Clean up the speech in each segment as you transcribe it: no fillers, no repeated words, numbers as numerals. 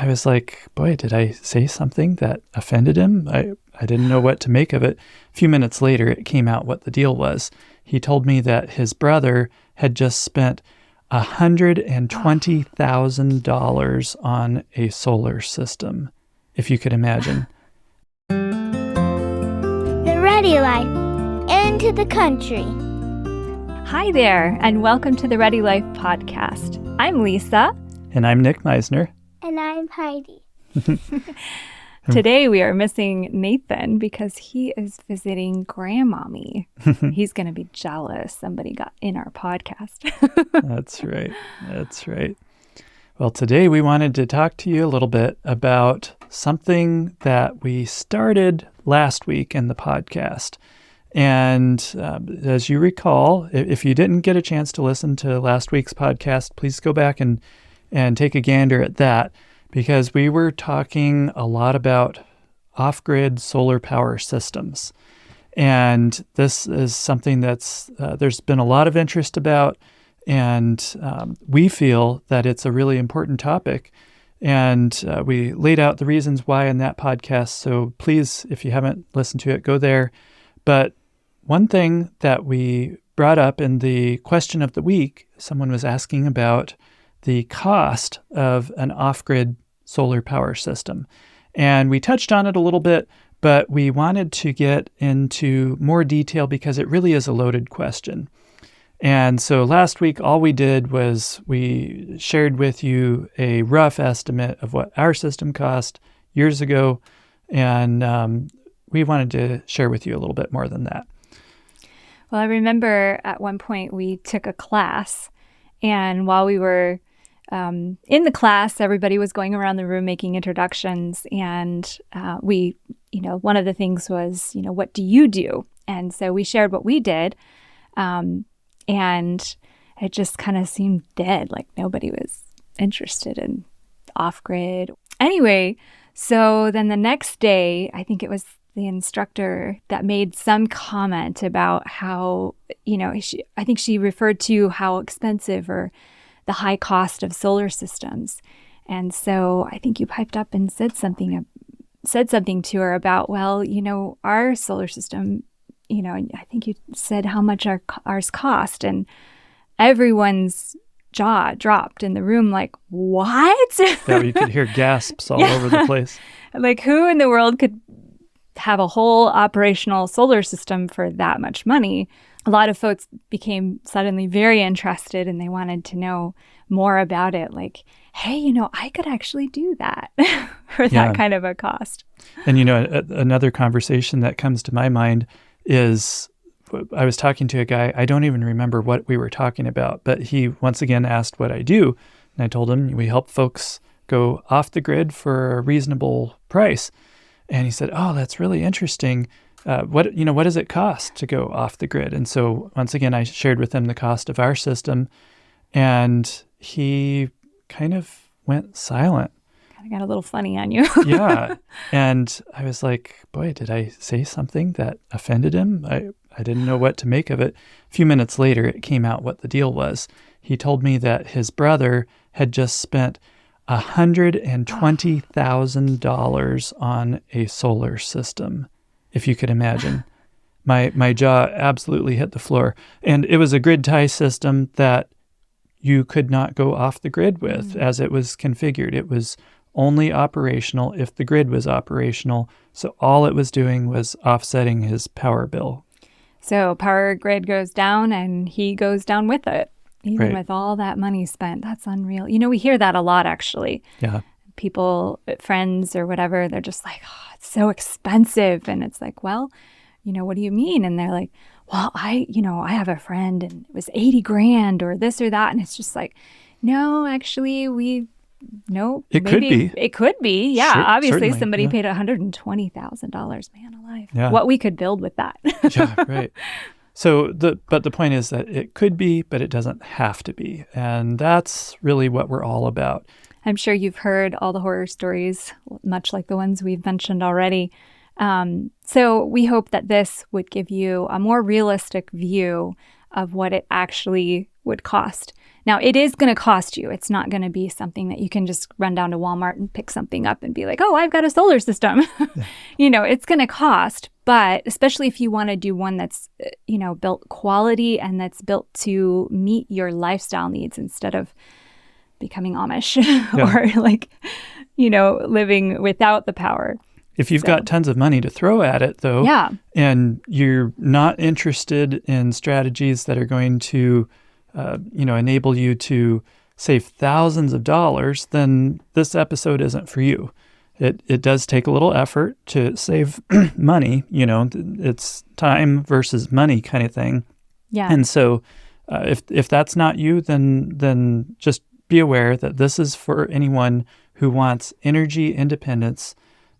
I was like, boy, did I say something that offended him? I didn't know what to make of it. A few minutes later, it came out what the deal was. He told me that his brother had just spent $120,000 on a solar system, if you could imagine. The Ready Life, into the country. Hi there, and welcome to the Ready Life podcast. I'm Lisa. And I'm Nick Meisner. And I'm Heidi. Today we are missing Nathan because he is visiting Grandmommy. He's going to be jealous somebody got in our podcast. That's right. That's right. Well, today we wanted to talk to you a little bit about something that we started last week in the podcast. And as you recall, if you didn't get a chance to listen to last week's podcast, please go back and take a gander at that, because we were talking a lot about off-grid solar power systems. And this is something that's there's been a lot of interest about, and we feel that it's a really important topic. And we laid out the reasons why in that podcast. So please, if you haven't listened to it, go there. But one thing that we brought up in the question of the week, someone was asking about the cost of an off-grid solar power system. And we touched on it a little bit, but we wanted to get into more detail because it really is a loaded question. And so last week, all we did was we shared with you a rough estimate of what our system cost years ago. And we wanted to share with you a little bit more than that. Well, I remember at one point we took a class, and while we were in the class, everybody was going around the room making introductions, and we, one of the things was, what do you do? And so we shared what we did, and it just kind of seemed dead, like nobody was interested in off-grid. Anyway, so then the next day, I think it was the instructor that made some comment about how, I think she referred to how expensive or the high cost of solar systems. And so I think you piped up and said something to her about, well, our solar system, I think you said how much ours cost, and everyone's jaw dropped in the room, like, what? Yeah, you could hear gasps all over the place. Like, who in the world could have a whole operational solar system for that much money? A lot of folks became suddenly very interested, and they wanted to know more about it. Like, hey, I could actually do that for that kind of a cost. And, another conversation that comes to my mind is I was talking to a guy, I don't even remember what we were talking about, but he once again asked what I do. And I told him we help folks go off the grid for a reasonable price. And he said, oh, that's really interesting. What does it cost to go off the grid? And so once again, I shared with him the cost of our system, and he kind of went silent. Kind of got a little funny on you. Yeah. And I was like, boy, did I say something that offended him? I didn't know what to make of it. A few minutes later, it came out what the deal was. He told me that his brother had just spent $120,000 on a solar system, if you could imagine. My jaw absolutely hit the floor. And it was a grid tie system that you could not go off the grid with as it was configured. It was only operational if the grid was operational. So all it was doing was offsetting his power bill. So power grid goes down and he goes down with it, even with all that money spent. That's unreal. We hear that a lot, actually. Yeah. People, friends or whatever, they're just like, oh, it's so expensive. And it's like, well, what do you mean? And they're like, well, I have a friend and it was 80 grand or this or that. And it's just like, no, actually, it could be. It could be. Yeah. Sure, obviously, somebody paid $120,000, man alive. Yeah. What we could build with that. Yeah, right. So but the point is that it could be, but it doesn't have to be. And that's really what we're all about. I'm sure you've heard all the horror stories, much like the ones we've mentioned already. So we hope that this would give you a more realistic view of what it actually would cost Now, it is going to cost you. It's not going to be something that you can just run down to Walmart and pick something up and be like, oh, I've got a solar system. It's going to cost. But especially if you want to do one that's, built quality and that's built to meet your lifestyle needs instead of becoming Amish or living without the power. If you've got tons of money to throw at it, though, and you're not interested in strategies that are going to, enable you to save thousands of dollars, then this episode isn't for you. It does take a little effort to save money. It's time versus money kind of thing. Yeah. And so if that's not you, then just be aware that this is for anyone who wants energy independence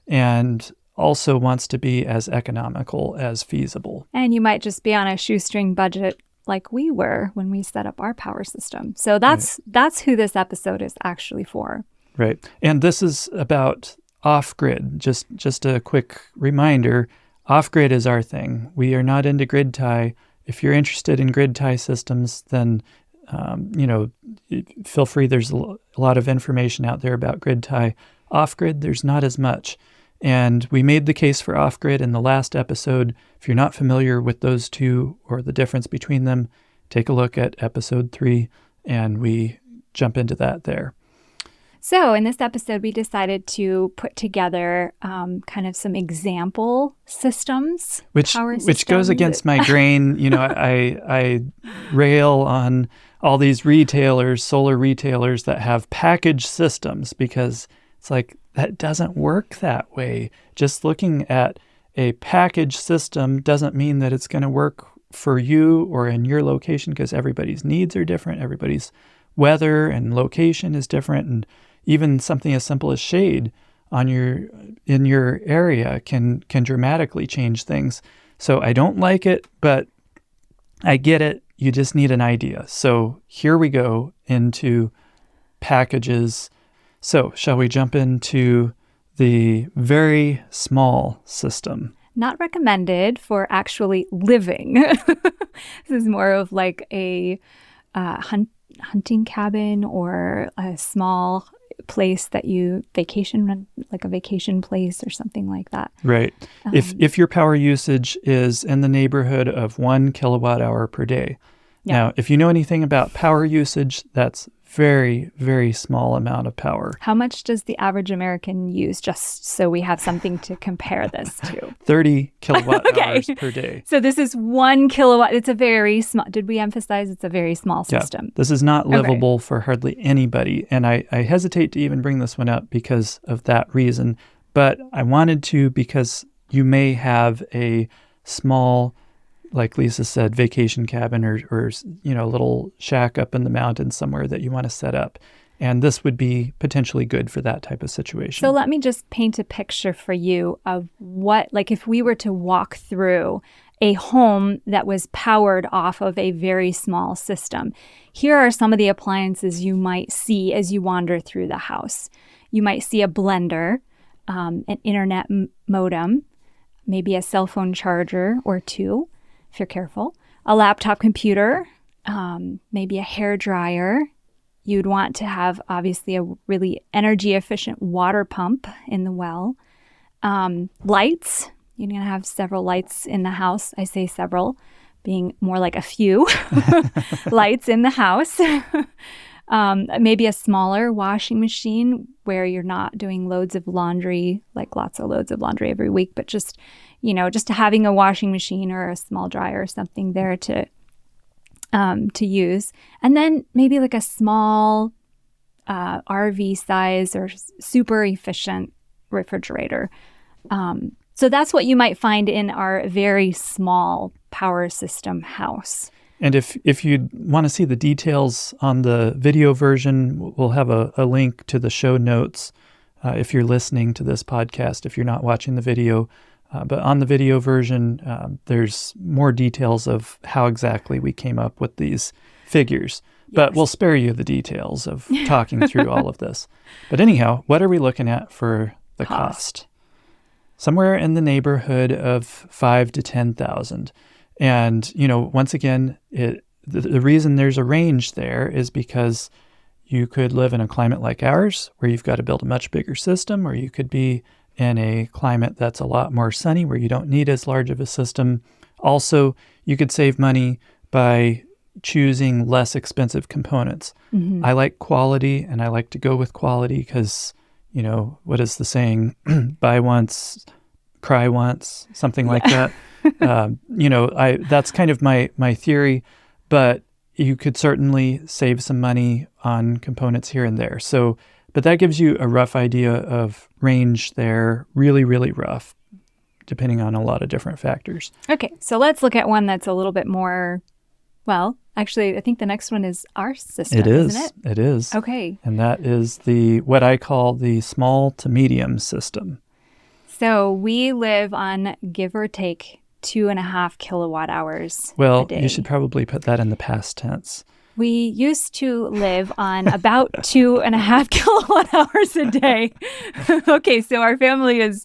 and also wants to be as economical as feasible. And you might just be on a shoestring budget like we were when we set up our power system. So that's who this episode is actually for. Right. And this is about off-grid. Just a quick reminder, off-grid is our thing. We are not into grid tie. If you're interested in grid tie systems, then feel free. There's a lot of information out there about grid tie. Off-grid, there's not as much. And we made the case for off-grid in the last episode. If you're not familiar with those two or the difference between them, take a look at episode 3, and we jump into that there. So in this episode, we decided to put together kind of some example systems, which goes against my grain. I rail on all these solar retailers that have package systems, because it's like, that doesn't work that way. Just looking at a package system doesn't mean that it's going to work for you or in your location, because everybody's needs are different. Everybody's weather and location is different. And even something as simple as shade in your area can dramatically change things. So I don't like it, but I get it. You just need an idea. So here we go into packages. So shall we jump into the very small system? Not recommended for actually living. This is more of like a hunting cabin or a small place that you vacation, like a vacation place or something like that. Right. If your power usage is in the neighborhood of 1 kilowatt hour per day. Yeah. Now, if you know anything about power usage, that's very, very small amount of power. How much does the average American use, just so we have something to compare this to? 30 kilowatt hours per day. So this is 1 kilowatt. It's a very small, did we emphasize it's a very small system? Yeah, this is not livable for hardly anybody. And I hesitate to even bring this one up because of that reason. But I wanted to, because you may have a small, like Lisa said, vacation cabin or a little shack up in the mountains somewhere that you want to set up. And this would be potentially good for that type of situation. So let me just paint a picture for you of what, like if we were to walk through a home that was powered off of a very small system. Here are some of the appliances you might see as you wander through the house. You might see a blender, an internet modem, maybe a cell phone charger or two, if you're careful, a laptop computer, maybe a hair dryer. You'd want to have, obviously, a really energy efficient water pump in the well. Lights. You're going to have several lights in the house. I say several, being more like a few lights in the house. Maybe a smaller washing machine where you're not doing loads of laundry, like lots of loads of laundry every week, but just having a washing machine or a small dryer or something there to use. And then maybe like a small RV size or super efficient refrigerator. So that's what you might find in our very small power system house. And if you want to see the details on the video version, we'll have a link to the show notes if you're listening to this podcast, if you're not watching the video. But on the video version, there's more details of how exactly we came up with these figures. Yes. But we'll spare you the details of talking through all of this. But anyhow, what are we looking at for the cost? Somewhere in the neighborhood of $5,000 to $10,000. And, once again, the reason there's a range there is because you could live in a climate like ours, where you've got to build a much bigger system, or you could be in a climate that's a lot more sunny, where you don't need as large of a system. Also, you could save money by choosing less expensive components. Mm-hmm. I like quality, and I like to go with quality because, what is the saying? Buy once, cry once, something like that. That's kind of my theory, but you could certainly save some money on components here and there. So, but that gives you a rough idea of range there, really, really rough, depending on a lot of different factors. Okay, so let's look at one that's a little bit more, well, actually, I think the next one is our system, isn't it? It is. Okay. And that is what I call the small to medium system. So we live on, give or take, 2.5 kilowatt hours Well, a day. you should probably put that in the past tense. We used to live on about 2.5 kilowatt hours a day. Okay, so our family is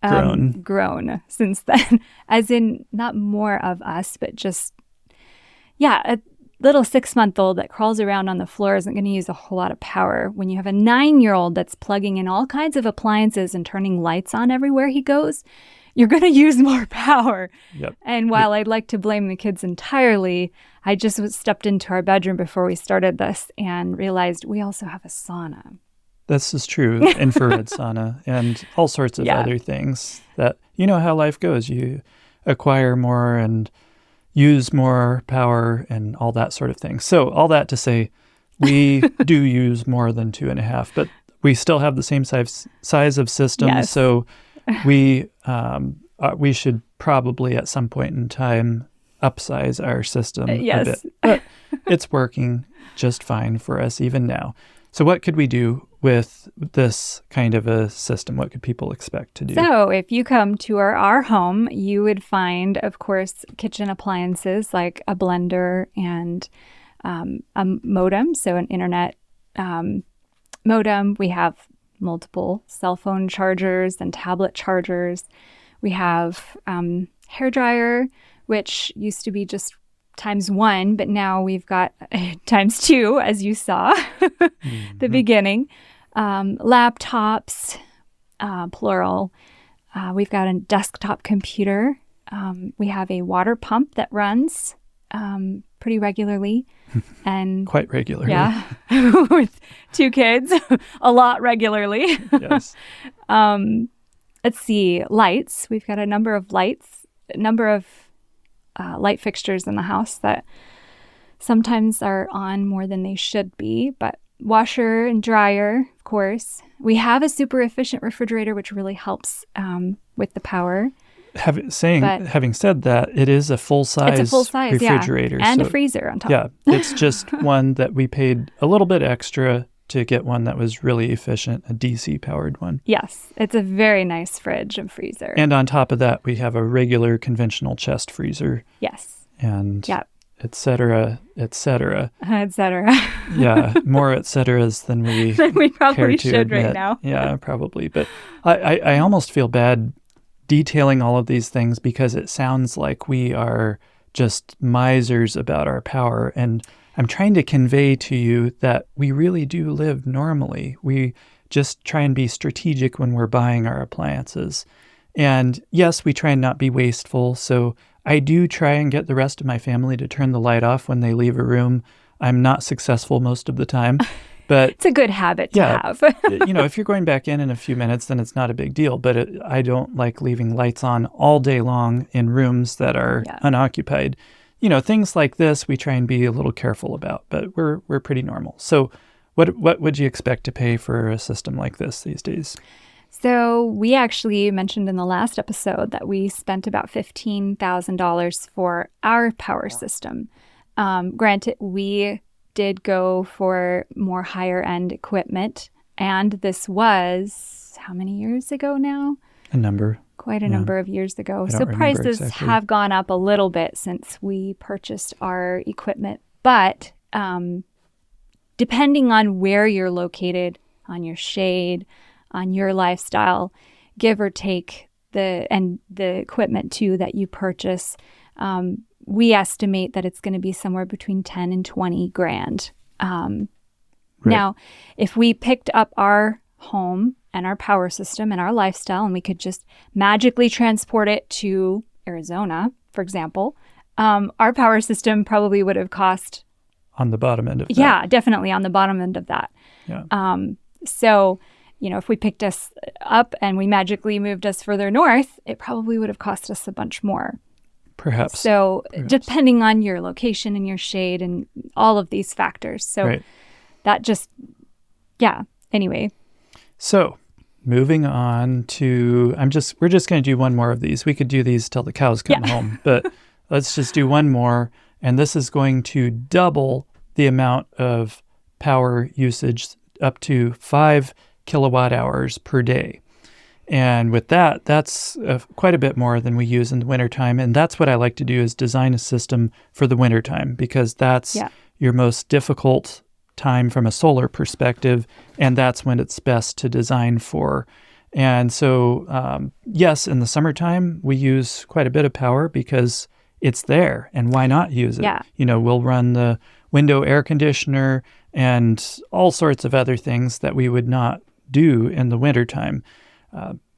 grown since then, as in not more of us, but just, a little 6-month-old that crawls around on the floor isn't going to use a whole lot of power. When you have a 9-year-old that's plugging in all kinds of appliances and turning lights on everywhere he goes, you're going to use more power. Yep. And while I'd like to blame the kids entirely, I just stepped into our bedroom before we started this and realized we also have a sauna. This is true. Infrared sauna and all sorts of other things that, how life goes. You acquire more and use more power and all that sort of thing. So all that to say, we do use more than 2.5, but we still have the same size of system. Yes. So we should probably at some point in time upsize our system a bit. But it's working just fine for us even now. So what could we do with this kind of a system? What could people expect to do? So if you come to our home, you would find, of course, kitchen appliances like a blender and a modem, so an internet modem. We have multiple cell phone chargers and tablet chargers. We have hairdryer, which used to be just ×1, but now we've got ×2, as you saw the beginning. Laptops, plural. We've got a desktop computer. We have a water pump that runs pretty regularly. And quite regularly. Yeah, with 2 kids, a lot regularly. Yes. Let's see, lights. We've got a number of light fixtures in the house that sometimes are on more than they should be, but washer and dryer, of course. We have a super efficient refrigerator, which really helps with the power. Having said that, it is a full-size refrigerator. And a freezer on top. Yeah, it's just one that we paid a little bit extra to get one that was really efficient, a DC-powered one. Yes, it's a very nice fridge and freezer. And on top of that, we have a regular conventional chest freezer. Yes. And et cetera, et cetera. Et cetera. Yeah, more et ceteras than we probably care to should admit. right now. Yeah, probably. But I almost feel bad detailing all of these things because it sounds like we are just misers about our power. And I'm trying to convey to you that we really do live normally. We just try and be strategic when we're buying our appliances. And yes, we try and not be wasteful. So I do try and get the rest of my family to turn the light off when they leave a room. I'm not successful most of the time, but it's a good habit to have. If you're going back in a few minutes, then it's not a big deal. But I don't like leaving lights on all day long in rooms that are unoccupied. Things like this, we try and be a little careful about, but we're pretty normal. So what would you expect to pay for a system like this these days? So we actually mentioned in the last episode that we spent about $15,000 for our power system. Granted, we did go for more higher end equipment, and this was how many years ago now? A number. Quite a number of years ago. So prices have gone up a little bit since we purchased our equipment. But depending on where you're located, on your shade, on your lifestyle, give or take the equipment too that you purchase, we estimate that it's going to be somewhere between 10 and 20 grand. Right. Now, if we picked up our home and our power system and our lifestyle and we could just magically transport it to Arizona, for example, our power system probably would have cost... On the bottom end of that. Yeah, definitely on the bottom end of that. Yeah. So, if we picked us up and we magically moved us further north, it probably would have cost us a bunch more. Perhaps. So depending on your location and your shade and all of these factors. So that just, anyway. So moving on to, we're just going to do one more of these. We could do these till the cows come home, but let's just do one more. And this is going to double the amount of power usage up to 5 kilowatt hours per day. And with that, that's quite a bit more than we use in the wintertime. And that's what I like to do, is design a system for the wintertime, because that's your most difficult time from a solar perspective. And that's when it's best to design for. And so, yes, in the summertime, we use quite a bit of power because it's there. And why not use it? Yeah. We'll run the window air conditioner and all sorts of other things that we would not do in the wintertime.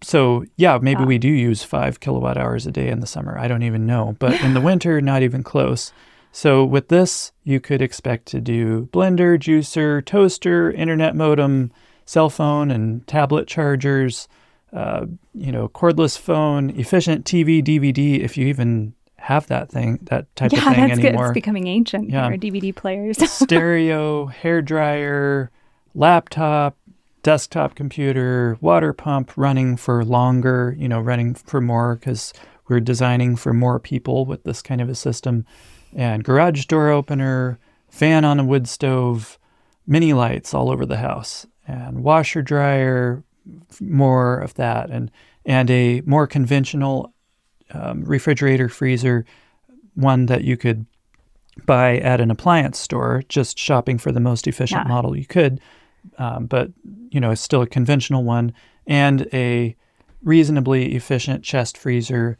So maybe we do use 5 kilowatt hours a day in the summer. I don't even know. But in the winter, not even close. So with this, you could expect to do blender, juicer, toaster, internet modem, cell phone and tablet chargers, cordless phone, efficient TV, DVD, if you even have that type of thing anymore. Good. It's becoming ancient. Yeah. Our DVD players. Stereo, hairdryer, laptop, desktop computer, water pump running for longer, running for more because we're designing for more people with this kind of a system, and garage door opener, fan on a wood stove, mini lights all over the house, and washer dryer, more of that, and a more conventional refrigerator, freezer, one that you could buy at an appliance store, just shopping for the most efficient model you could. But, it's still a conventional one, and a reasonably efficient chest freezer.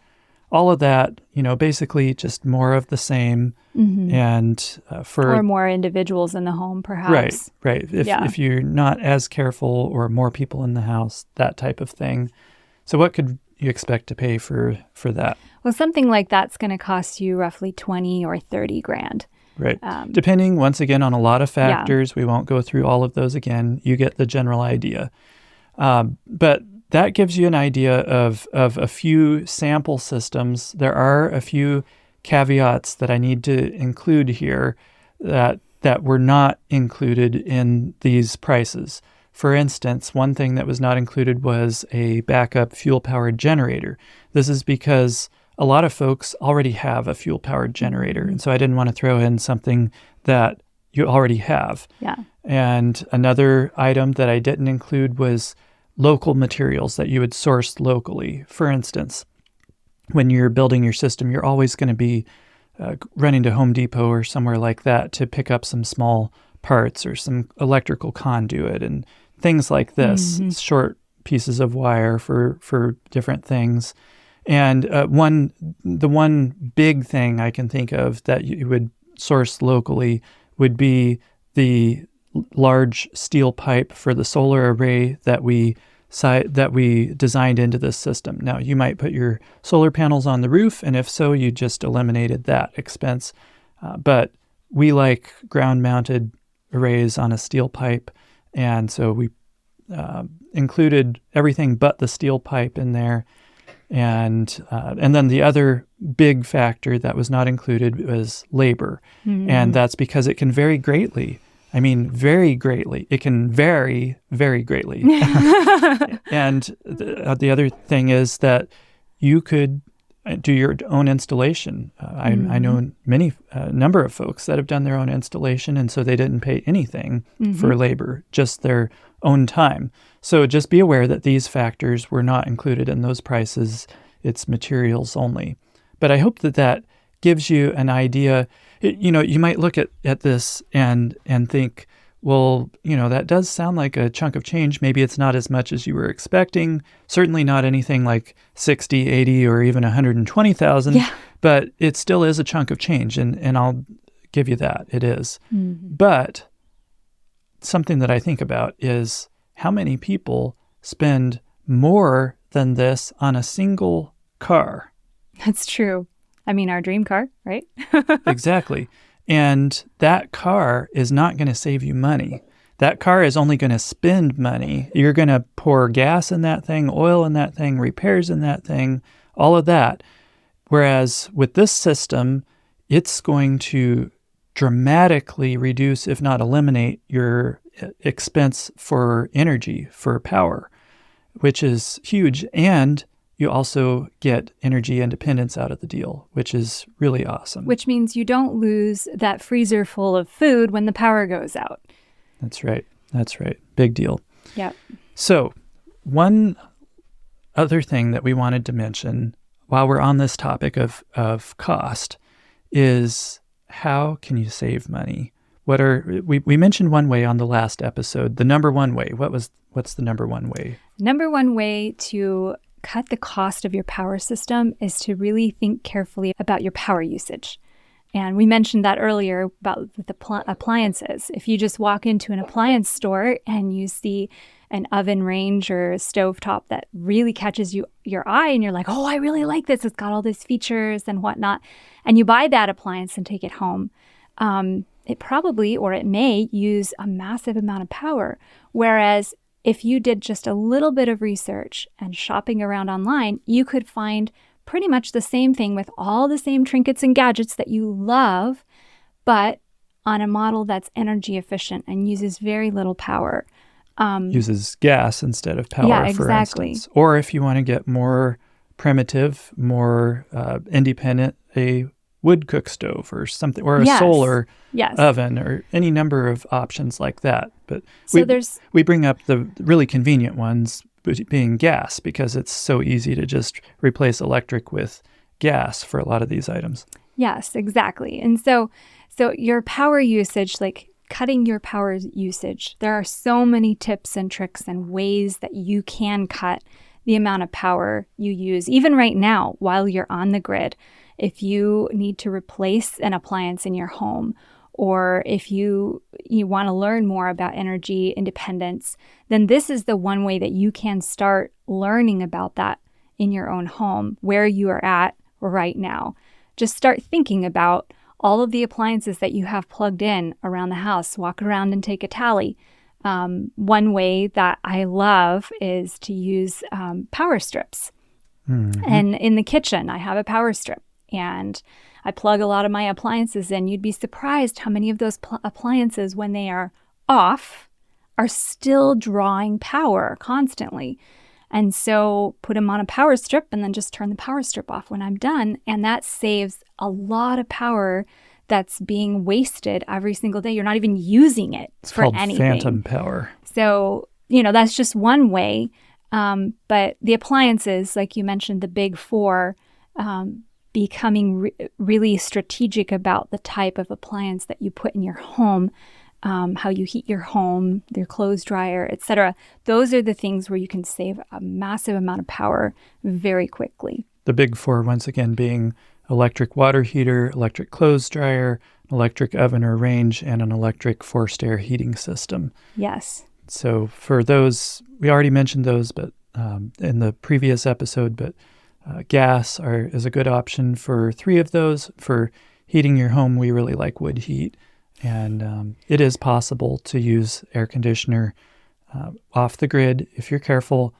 All of that, basically just more of the same. Mm-hmm. And or more individuals in the home, perhaps. Right. If you're not as careful, or more people in the house, that type of thing. So what could you expect to pay for that? Well, something like that's going to cost you roughly 20 or 30 grand. Right. Depending, once again, on a lot of factors. We won't go through all of those again. You get the general idea. But that gives you an idea of a few sample systems. There are a few caveats that I need to include here that were not included in these prices. For instance, one thing that was not included was a backup fuel-powered generator. This is because a lot of folks already have a fuel-powered generator, and so I didn't want to throw in something that you already have. Yeah. And another item that I didn't include was local materials that you would source locally. For instance, when you're building your system, you're always going to be running to Home Depot or somewhere like that to pick up some small parts or some electrical conduit and things like this, short pieces of wire for different things. And the one big thing I can think of that you would source locally would be the large steel pipe for the solar array that we designed into this system. Now, you might put your solar panels on the roof, and if so, you just eliminated that expense. But we like ground-mounted arrays on a steel pipe, and so we included everything but the steel pipe in there. And then the other big factor that was not included was labor. Mm-hmm. And that's because it can vary greatly. I mean, very greatly. It can vary very greatly. And the other thing is that you could do your own installation. I know number of folks that have done their own installation, and so they didn't pay anything for labor, just their own time. So just be aware that these factors were not included in those prices. It's materials only. But I hope that gives you an idea. You might look at this and think, well, that does sound like a chunk of change. Maybe it's not as much as you were expecting. Certainly not anything like 60, 80, or even 120,000. Yeah. But it still is a chunk of change, and I'll give you that. It is. Mm-hmm. But something that I think about is how many people spend more than this on a single car. That's true. I mean, our dream car, right? Exactly. And that car is not going to save you money. That car is only going to spend money. You're going to pour gas in that thing, oil in that thing, repairs in that thing, all of that. Whereas with this system, it's going to dramatically reduce, if not eliminate, your expense for energy, for power, which is huge. And you also get energy independence out of the deal, which is really awesome. Which means you don't lose that freezer full of food when the power goes out. That's right. That's right. Big deal. Yep. So one other thing that we wanted to mention while we're on this topic of cost is how can you save money? We mentioned one way on the last episode, the number one way. What's the number one way? Number one way to cut the cost of your power system is to really think carefully about your power usage. And we mentioned that earlier about the appliances. If you just walk into an appliance store and you see an oven range or a stovetop that really catches your eye and you're like, oh, I really like this. It's got all these features and whatnot. And you buy that appliance and take it home. It probably, or it may, use a massive amount of power. Whereas if you did just a little bit of research and shopping around online, you could find pretty much the same thing with all the same trinkets and gadgets that you love, but on a model that's energy efficient and uses very little power. Uses gas instead of power, yeah, exactly. for instance. Or if you want to get more primitive, more independent, a wood cook stove or something, or a solar oven, or any number of options like that. But we bring up the really convenient ones, being gas, because it's so easy to just replace electric with gas for a lot of these items. Yes, exactly. And so your power usage, like cutting your power usage, there are so many tips and tricks and ways that you can cut the amount of power you use, even right now while you're on the grid. If you need to replace an appliance in your home, or if you want to learn more about energy independence, then this is the one way that you can start learning about that in your own home, where you are at right now. Just start thinking about all of the appliances that you have plugged in around the house. Walk around and take a tally. One way that I love is to use power strips. Mm-hmm. And in the kitchen, I have a power strip. And I plug a lot of my appliances in. You'd be surprised how many of those appliances, when they are off, are still drawing power constantly. And so put them on a power strip and then just turn the power strip off when I'm done. And that saves a lot of power that's being wasted every single day. You're not even using it for anything. It's called phantom power. So, that's just one way. But the appliances, like you mentioned, the big four, becoming really strategic about the type of appliance that you put in your home, how you heat your home, your clothes dryer, etc. Those are the things where you can save a massive amount of power very quickly. The big four, once again, being electric water heater, electric clothes dryer, electric oven or range, and an electric forced air heating system. Yes. So for those, we already mentioned those, but in the previous episode, but gas is a good option for 3 of those. For heating your home, we really like wood heat. And it is possible to use air conditioner off the grid if you're careful.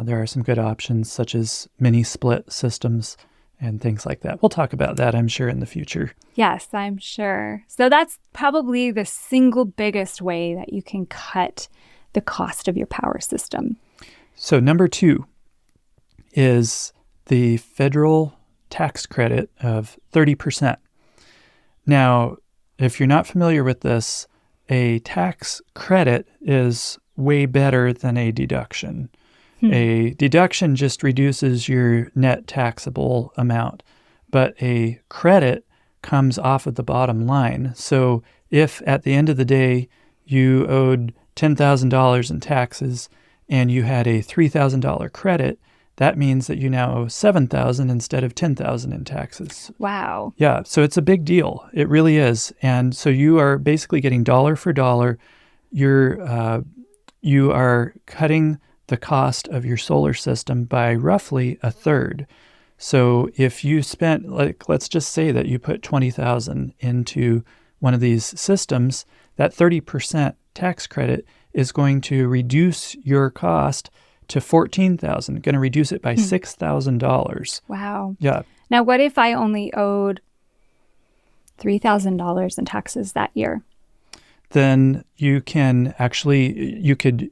There are some good options such as mini split systems and things like that. We'll talk about that, I'm sure, in the future. Yes, I'm sure. So that's probably the single biggest way that you can cut the cost of your power system. So number 2 is the federal tax credit of 30%. Now, if you're not familiar with this, a tax credit is way better than a deduction. A deduction just reduces your net taxable amount, but a credit comes off of the bottom line. So if at the end of the day you owed $10,000 in taxes and you had a $3,000 credit, that means that you now owe $7,000 instead of $10,000 in taxes. Wow. Yeah, so it's a big deal. It really is. And so you are basically getting dollar for dollar. You are cutting the cost of your solar system by roughly a third. So if you spent, let's just say that you put $20,000 into one of these systems, that 30% tax credit is going to reduce your cost to $14,000, going to reduce it by $6,000. Wow. Yeah. Now, what if I only owed $3,000 in taxes that year? Then you could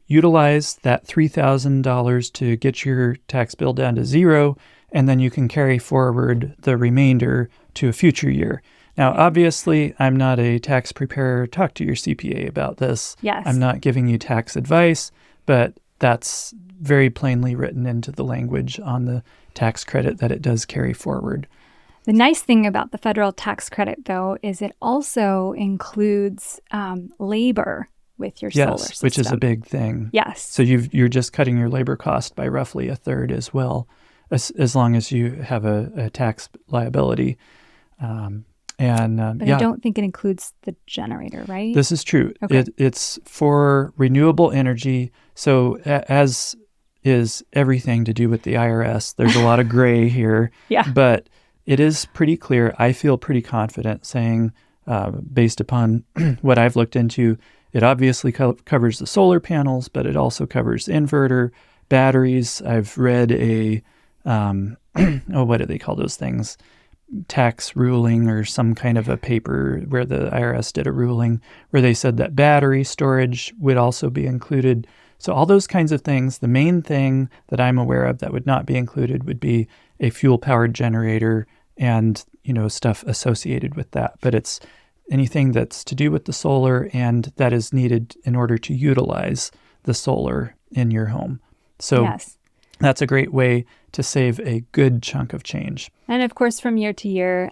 utilize that $3,000 to get your tax bill down to zero, and then you can carry forward the remainder to a future year. Now, obviously, I'm not a tax preparer. Talk to your CPA about this. Yes. I'm not giving you tax advice, but that's very plainly written into the language on the tax credit that it does carry forward. The nice thing about the federal tax credit, though, is it also includes labor with your solar system. Yes, which is a big thing. Yes. So you're just cutting your labor cost by roughly a third as well, as long as you have a tax liability. But I don't think it includes the generator, right? This is true. Okay. It's for renewable energy. So as is everything to do with the IRS, there's a lot of gray here. Yeah. But it is pretty clear. I feel pretty confident saying, based upon what I've looked into, it obviously covers the solar panels, but it also covers inverter, batteries. I've read what do they call those things? Tax ruling or some kind of a paper where the IRS did a ruling where they said that battery storage would also be included. So all those kinds of things. The main thing that I'm aware of that would not be included would be a fuel-powered generator and, stuff associated with that. But it's anything that's to do with the solar and that is needed in order to utilize the solar in your home. So yes. That's a great way to save a good chunk of change. And of course, from year to year,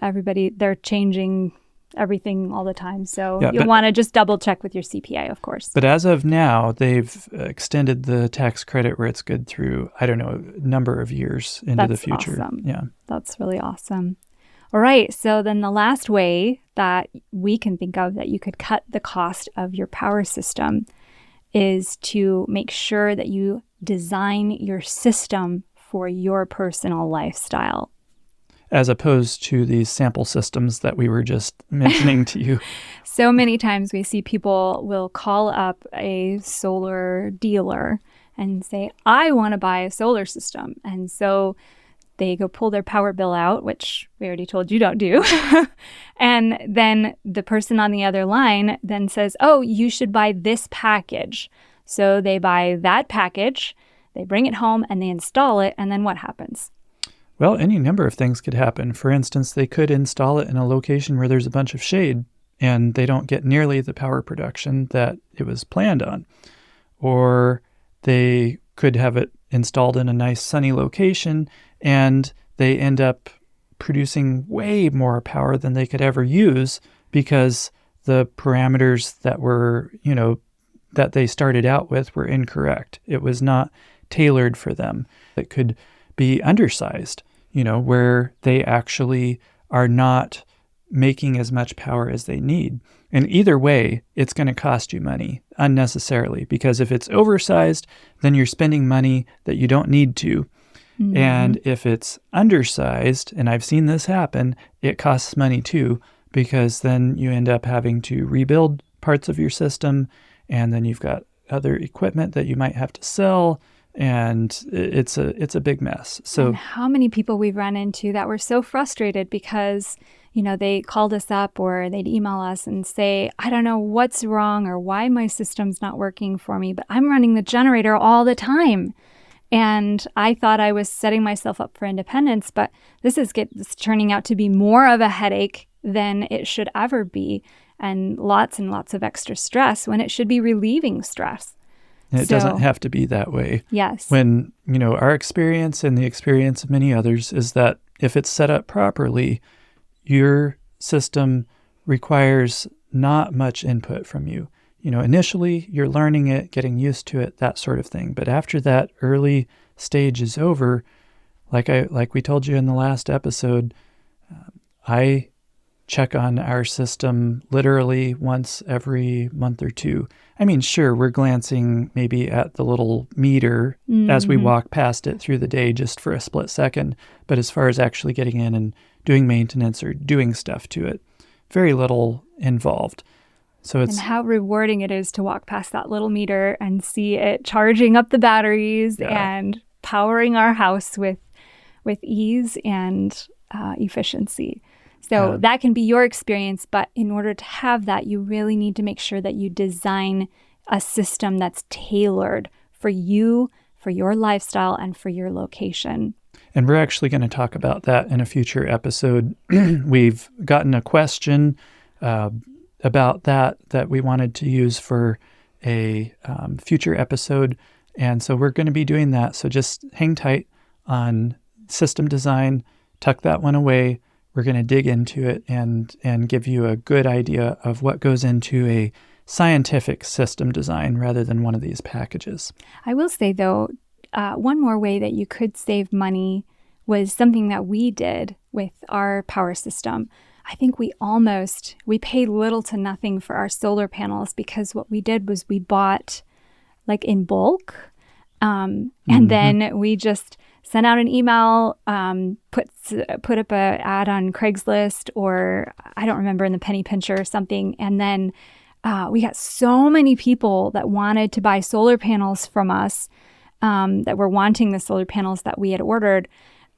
they're changing everything all the time. So you'll want to just double check with your CPA, of course. But as of now, they've extended the tax credit where it's good through, a number of years into the future. Awesome. Yeah. That's really awesome. All right. So then the last way that we can think of that you could cut the cost of your power system is to make sure that you design your system for your personal lifestyle. As opposed to these sample systems that we were just mentioning to you. So many times we see people will call up a solar dealer and say, I want to buy a solar system. And so they go pull their power bill out, which we already told you don't do. And then the person on the other line then says, oh, you should buy this package. So they buy that package, they bring it home and they install it. And then what happens? Well, any number of things could happen. For instance, they could install it in a location where there's a bunch of shade and they don't get nearly the power production that it was planned on. Or they could have it installed in a nice sunny location and they end up producing way more power than they could ever use because the parameters that were, that they started out with were incorrect. It was not tailored for them. It could be undersized, where they actually are not making as much power as they need. And either way, it's going to cost you money unnecessarily, because if it's oversized, then you're spending money that you don't need to. Mm-hmm. And if it's undersized, and I've seen this happen, it costs money too, because then you end up having to rebuild parts of your system, and then you've got other equipment that you might have to sell, and it's a big mess. So and how many people we've run into that were so frustrated because they called us up or they'd email us and say, I don't know what's wrong or why my system's not working for me, but I'm running the generator all the time. And I thought I was setting myself up for independence, but this is turning out to be more of a headache than it should ever be, and lots of extra stress when it should be relieving stress. And it doesn't have to be that way. Yes. When, our experience and the experience of many others is that if it's set up properly, your system requires not much input from you. initially you're learning it, getting used to it, that sort of thing. But after that early stage is over, like we told you in the last episode, I check on our system literally once every month or two. I mean, sure, we're glancing maybe at the little meter as we walk past it through the day just for a split second. But as far as actually getting in and doing maintenance or doing stuff to it, very little involved. So it's and how rewarding it is to walk past that little meter and see it charging up the batteries and powering our house with ease and efficiency. So that can be your experience, but in order to have that, you really need to make sure that you design a system that's tailored for you, for your lifestyle, and for your location. And we're actually going to talk about that in a future episode. We've gotten a question about that we wanted to use for a future episode. And so we're going to be doing that. So just hang tight on system design, tuck that one away. We're going to dig into it and give you a good idea of what goes into a scientific system design rather than one of these packages. I will say, though, one more way that you could save money was something that we did with our power system. I think we paid little to nothing for our solar panels because what we did was we bought like in bulk. And then we just sent out an email, put up an ad on Craigslist, or I don't remember, in the penny pincher or something. And then we got so many people that wanted to buy solar panels from us, that were wanting the solar panels that we had ordered.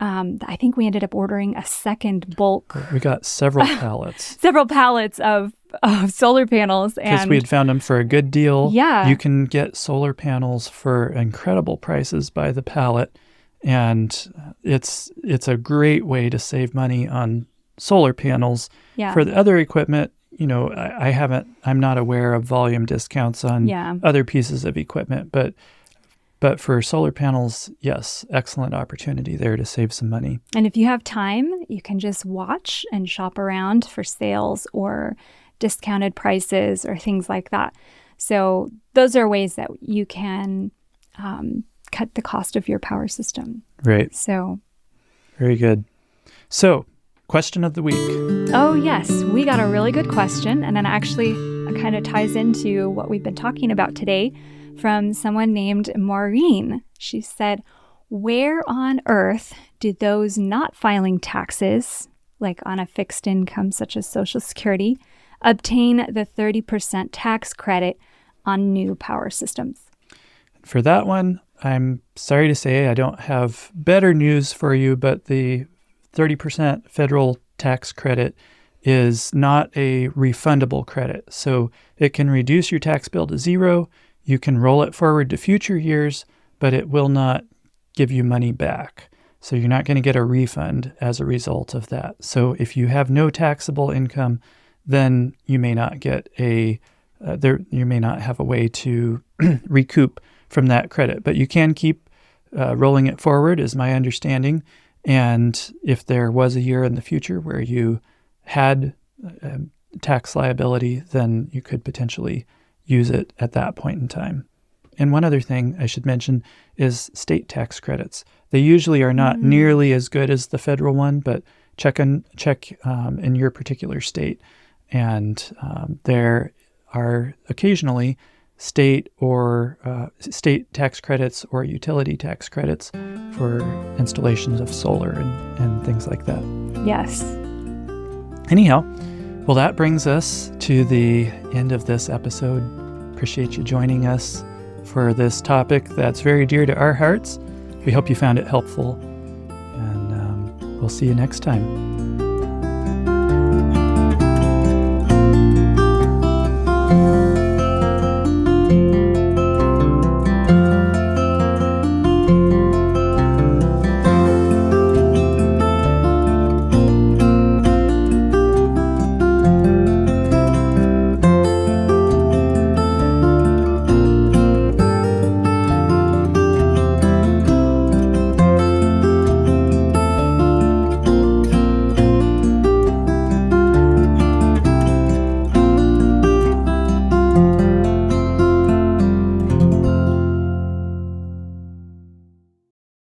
I think we ended up ordering a second bulk. We got several pallets. Several pallets of solar panels. Because we had found them for a good deal. Yeah. You can get solar panels for incredible prices by the pallet. And it's a great way to save money on solar panels. Yeah. For the other equipment, I'm not aware of volume discounts on other pieces of equipment, but for solar panels, yes, excellent opportunity there to save some money. And if you have time, you can just watch and shop around for sales or discounted prices or things like that. So those are ways that you can cut the cost of your power system. Right. So very good. So, question of the week. Oh, yes. We got a really good question. And then actually it kind of ties into what we've been talking about today from someone named Maureen. She said, where on earth do those not filing taxes, like on a fixed income such as Social Security, obtain the 30% tax credit on new power systems? For that one, I'm sorry to say I don't have better news for you, but the 30% federal tax credit is not a refundable credit. So it can reduce your tax bill to zero. You can roll it forward to future years, but it will not give you money back. So you're not going to get a refund as a result of that. So if you have no taxable income, then you may not get you may not have a way to recoup from that credit. But you can keep rolling it forward, is my understanding. And if there was a year in the future where you had tax liability, then you could potentially use it at that point in time. And one other thing I should mention is state tax credits. They usually are not nearly as good as the federal one, but check in your particular state. And there are occasionally state tax credits or utility tax credits for installations of solar and things like that. Yes. Anyhow, well, that brings us to the end of this episode. Appreciate you joining us for this topic that's very dear to our hearts. We hope you found it helpful, and we'll see you next time.